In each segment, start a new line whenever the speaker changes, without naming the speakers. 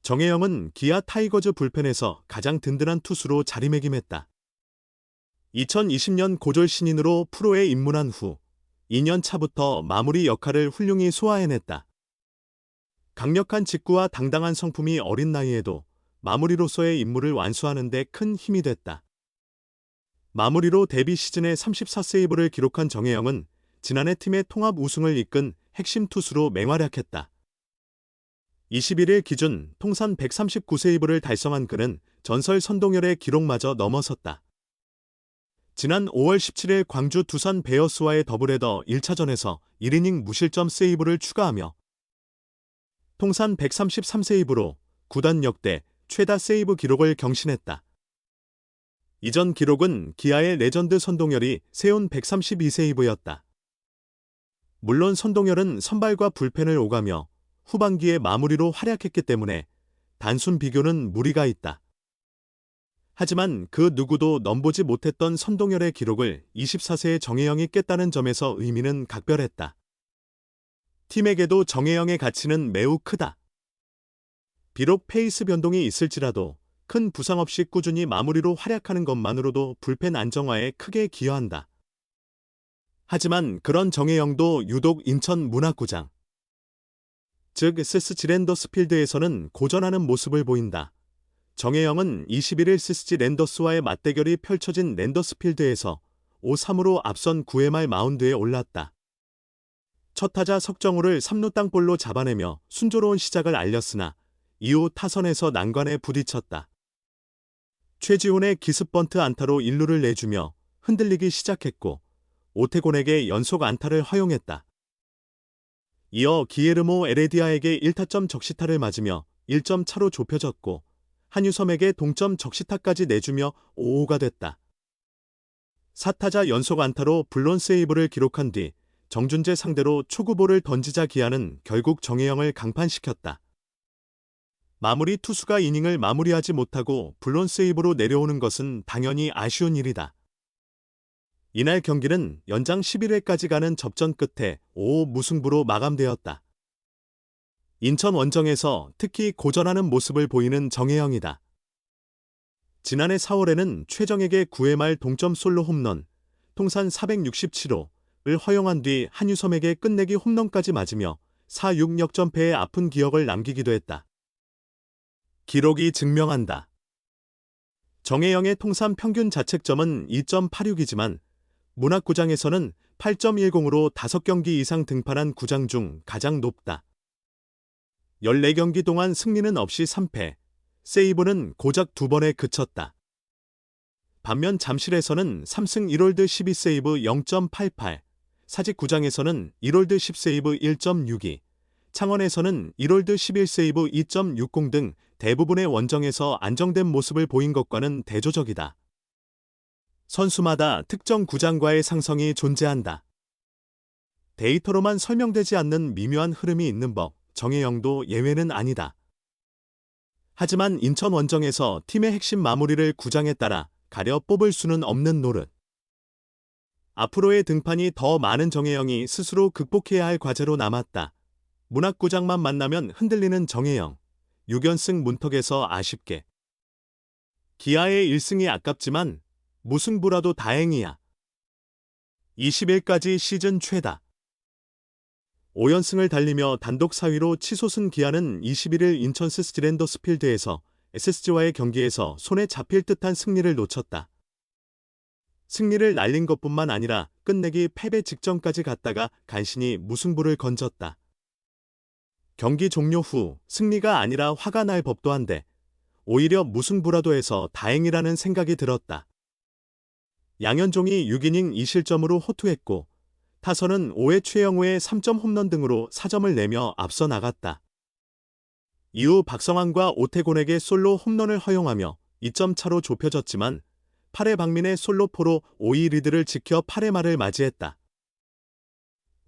정혜영은 기아 타이거즈 불펜에서 가장 든든한 투수로 자리매김했다. 2020년 고졸 신인으로 프로에 입문한 후 2년 차부터 마무리 역할을 훌륭히 소화해냈다. 강력한 직구와 당당한 성품이 어린 나이에도 마무리로서의 임무를 완수하는 데 큰 힘이 됐다. 마무리로 데뷔 시즌에 34세이브를 기록한 정혜영은 지난해 팀의 통합 우승을 이끈 핵심 투수로 맹활약했다. 21일 기준 통산 139세이브를 달성한 그는 전설 선동열의 기록마저 넘어섰다. 지난 5월 17일 광주 두산 베어스와의 더블헤더 1차전에서 1이닝 무실점 세이브를 추가하며 통산 133세이브로 구단 역대 최다 세이브 기록을 경신했다. 이전 기록은 기아의 레전드 선동열이 세운 132세이브였다. 물론 선동열은 선발과 불펜을 오가며 후반기에 마무리로 활약했기 때문에 단순 비교는 무리가 있다. 하지만 그 누구도 넘보지 못했던 선동열의 기록을 24세의 정혜영이 깼다는 점에서 의미는 각별했다. 팀에게도 정혜영의 가치는 매우 크다. 비록 페이스 변동이 있을지라도 큰 부상 없이 꾸준히 마무리로 활약하는 것만으로도 불펜 안정화에 크게 기여한다. 하지만 그런 정혜영도 유독 인천 문학구장, 즉 SSG 랜더스필드에서는 고전하는 모습을 보인다. 정혜영은 21일 SSG 랜더스와의 맞대결이 펼쳐진 랜더스필드에서 5-3으로 앞선 9회 말 마운드에 올랐다. 첫 타자 석정우를 3루 땅볼로 잡아내며 순조로운 시작을 알렸으나 이후 타선에서 난관에 부딪혔다. 최지훈의 기습번트 안타로 1루를 내주며 흔들리기 시작했고 오태곤에게 연속 안타를 허용했다. 이어 기에르모 에레디아에게 1타점 적시타를 맞으며 1점 차로 좁혀졌고 한유섬에게 동점 적시타까지 내주며 5호가 됐다. 4타자 연속 안타로 블론 세이브를 기록한 뒤 정준재 상대로 초구볼을 던지자 기아는 결국 정혜영을 강판시켰다. 마무리 투수가 이닝을 마무리하지 못하고 블론 세이브로 내려오는 것은 당연히 아쉬운 일이다. 이날 경기는 연장 11회까지 가는 접전 끝에 5호 무승부로 마감되었다. 인천 원정에서 특히 고전하는 모습을 보이는 정혜영이다. 지난해 4월에는 최정에게 9회 말 동점 솔로 홈런, 통산 467호를 허용한 뒤 한유섬에게 끝내기 홈런까지 맞으며 4-6 역전패의 아픈 기억을 남기기도 했다. 기록이 증명한다. 정혜영의 통산 평균 자책점은 2.86이지만 문학구장에서는 8.10으로 5경기 이상 등판한 구장 중 가장 높다. 14경기 동안 승리는 없이 3패, 세이브는 고작 2번에 그쳤다. 반면 잠실에서는 3승 1홀드 12세이브 0.88, 사직구장에서는 1홀드 10세이브 1.62, 창원에서는 1홀드 11세이브 2.60 등 대부분의 원정에서 안정된 모습을 보인 것과는 대조적이다. 선수마다 특정 구장과의 상성이 존재한다. 데이터로만 설명되지 않는 미묘한 흐름이 있는 법, 정혜영도 예외는 아니다. 하지만 인천 원정에서 팀의 핵심 마무리를 구장에 따라 가려 뽑을 수는 없는 노릇. 앞으로의 등판이 더 많은 정혜영이 스스로 극복해야 할 과제로 남았다. 문학구장만 만나면 흔들리는 정혜영, 6연승 문턱에서 아쉽게. 기아의 1승이 아깝지만 무승부라도 다행이야. 20일까지 시즌 최다 5연승을 달리며 단독 4위로 치솟은 기아는 21일 인천 SSG 랜더스필드에서 SSG와의 경기에서 손에 잡힐 듯한 승리를 놓쳤다. 승리를 날린 것뿐만 아니라 끝내기 패배 직전까지 갔다가 간신히 무승부를 건졌다. 경기 종료 후 승리가 아니라 화가 날 법도 한데 오히려 무승부라도 해서 다행이라는 생각이 들었다. 양현종이 6이닝 2실점으로 호투했고 타선은 5회 최영우의 3점 홈런 등으로 4점을 내며 앞서 나갔다. 이후 박성환과 오태곤에게 솔로 홈런을 허용하며 2점 차로 좁혀졌지만 8회 박민의 솔로포로 5위 리드를 지켜 8회 말을 맞이했다.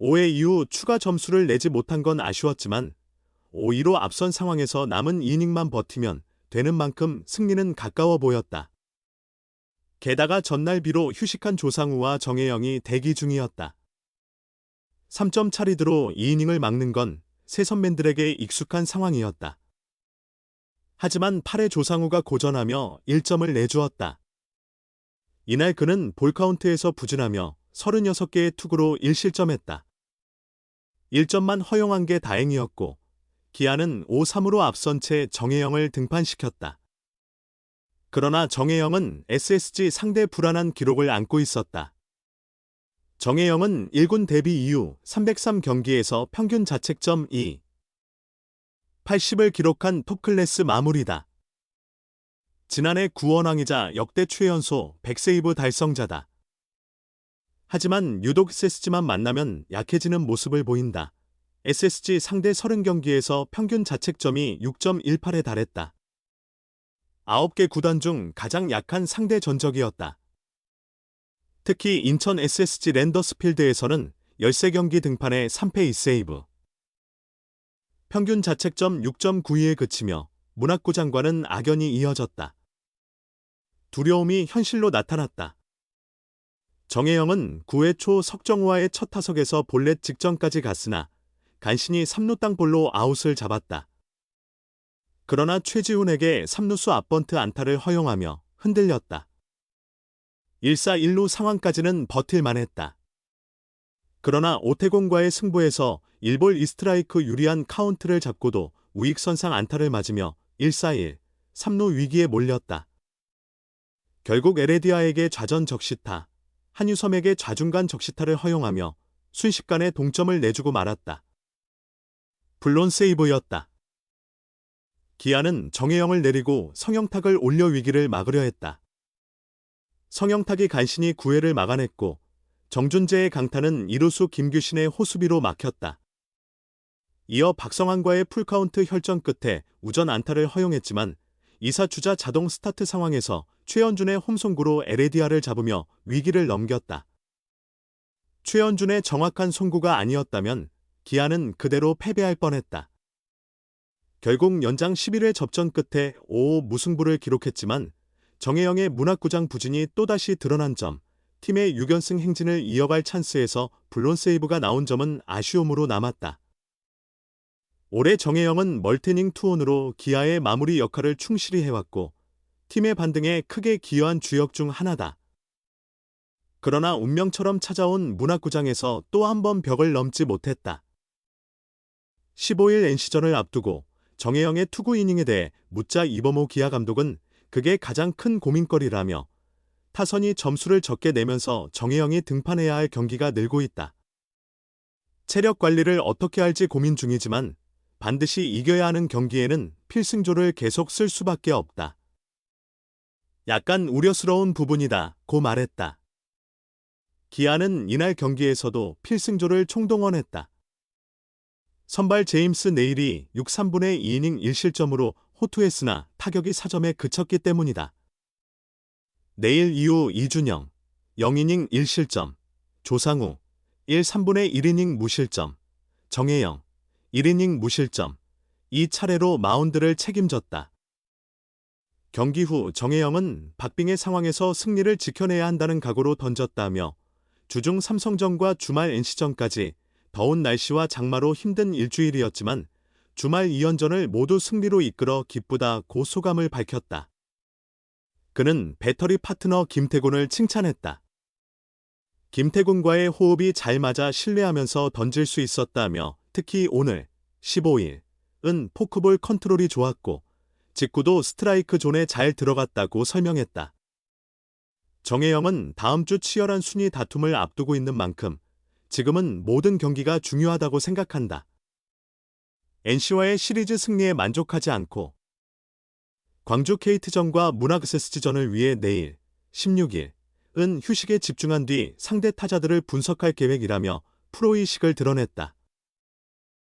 5회 이후 추가 점수를 내지 못한 건 아쉬웠지만 5위로 앞선 상황에서 남은 이닝만 버티면 되는 만큼 승리는 가까워 보였다. 게다가 전날 비로 휴식한 조상우와 정혜영이 대기 중이었다. 3점 차 리드로 2이닝을 막는 건 새 선맨들에게 익숙한 상황이었다. 하지만 8회 조상우가 고전하며 1점을 내주었다. 이날 그는 볼카운트에서 부진하며 36개의 투구로 1실점했다. 1점만 허용한 게 다행이었고 기아는 5-3으로 앞선 채 정혜영을 등판시켰다. 그러나 정혜영은 SSG 상대 불안한 기록을 안고 있었다. 정혜영은 1군 데뷔 이후 303경기에서 평균 자책점 2, 80을 기록한 톱클래스 마무리다. 지난해 구원왕이자 역대 최연소 100세이브 달성자다. 하지만 유독 SSG만 만나면 약해지는 모습을 보인다. SSG 상대 30경기에서 평균 자책점이 6.18에 달했다. 9개 구단 중 가장 약한 상대 전적이었다. 특히 인천 SSG 랜더스필드에서는 13경기 등판에 3패 2세이브. 평균 자책점 6.92에 그치며 문학구 장과는 악연이 이어졌다. 두려움이 현실로 나타났다. 정혜영은 9회 초 석정우와의 첫 타석에서 볼넷 직전까지 갔으나 간신히 3루 땅볼로 아웃을 잡았다. 그러나 최지훈에게 3루수 앞번트 안타를 허용하며 흔들렸다. 1사1루 상황까지는 버틸만 했다. 그러나 오태곤과의 승부에서 1볼 2스트라이크 유리한 카운트를 잡고도 우익선상 안타를 맞으며 1사1, 3루 위기에 몰렸다. 결국 에레디아에게 좌전 적시타, 한유섬에게 좌중간 적시타를 허용하며 순식간에 동점을 내주고 말았다. 불론 세이브였다. 기아는 정혜영을 내리고 성영탁을 올려 위기를 막으려 했다. 성영탁이 간신히 9회를 막아냈고 정준재의 강타는 이루수 김규신의 호수비로 막혔다. 이어 박성환과의 풀카운트 혈전 끝에 우전 안타를 허용했지만 2사 주자 자동 스타트 상황에서 최현준의 홈송구로 에레디아를 잡으며 위기를 넘겼다. 최현준의 정확한 송구가 아니었다면 기아는 그대로 패배할 뻔했다. 결국 연장 11회 접전 끝에 5호 무승부를 기록했지만 정혜영의 문학구장 부진이 또다시 드러난 점, 팀의 6연승 행진을 이어갈 찬스에서 불론 세이브가 나온 점은 아쉬움으로 남았다. 올해 정혜영은 멀티닝 투혼으로 기아의 마무리 역할을 충실히 해왔고 팀의 반등에 크게 기여한 주역 중 하나다. 그러나 운명처럼 찾아온 문학구장에서 또 한 번 벽을 넘지 못했다. 15일 NC전을 앞두고 정혜영의 투구 이닝에 대해 묻자 이범호 기아 감독은 그게 가장 큰 고민거리라며 타선이 점수를 적게 내면서 정혜영이 등판해야 할 경기가 늘고 있다. 체력 관리를 어떻게 할지 고민 중이지만 반드시 이겨야 하는 경기에는 필승조를 계속 쓸 수밖에 없다. 약간 우려스러운 부분이다 고 말했다. 기아는 이날 경기에서도 필승조를 총동원했다. 선발 제임스 네일이 6-3분의 2이닝 1실점으로 호투했으나 타격이 4점에 그쳤기 때문이다. 네일 이후 이준영, 0이닝 1실점, 조상우, 1-3분의 1이닝 무실점, 정혜영, 1이닝 무실점, 이 차례로 마운드를 책임졌다. 경기 후 정혜영은 박빙의 상황에서 승리를 지켜내야 한다는 각오로 던졌다며 주중 삼성전과 주말 NC전까지 더운 날씨와 장마로 힘든 일주일이었지만 주말 2연전을 모두 승리로 이끌어 기쁘다고 소감을 밝혔다. 그는 배터리 파트너 김태곤을 칭찬했다. 김태곤과의 호흡이 잘 맞아 신뢰하면서 던질 수 있었다며 특히 오늘 15일은 포크볼 컨트롤이 좋았고 직구도 스트라이크 존에 잘 들어갔다고 설명했다. 정혜영은 다음 주 치열한 순위 다툼을 앞두고 있는 만큼 지금은 모든 경기가 중요하다고 생각한다. NC와의 시리즈 승리에 만족하지 않고 광주 KT전과 문학 SSG전을 위해 내일 16일은 휴식에 집중한 뒤 상대 타자들을 분석할 계획이라며 프로의식을 드러냈다.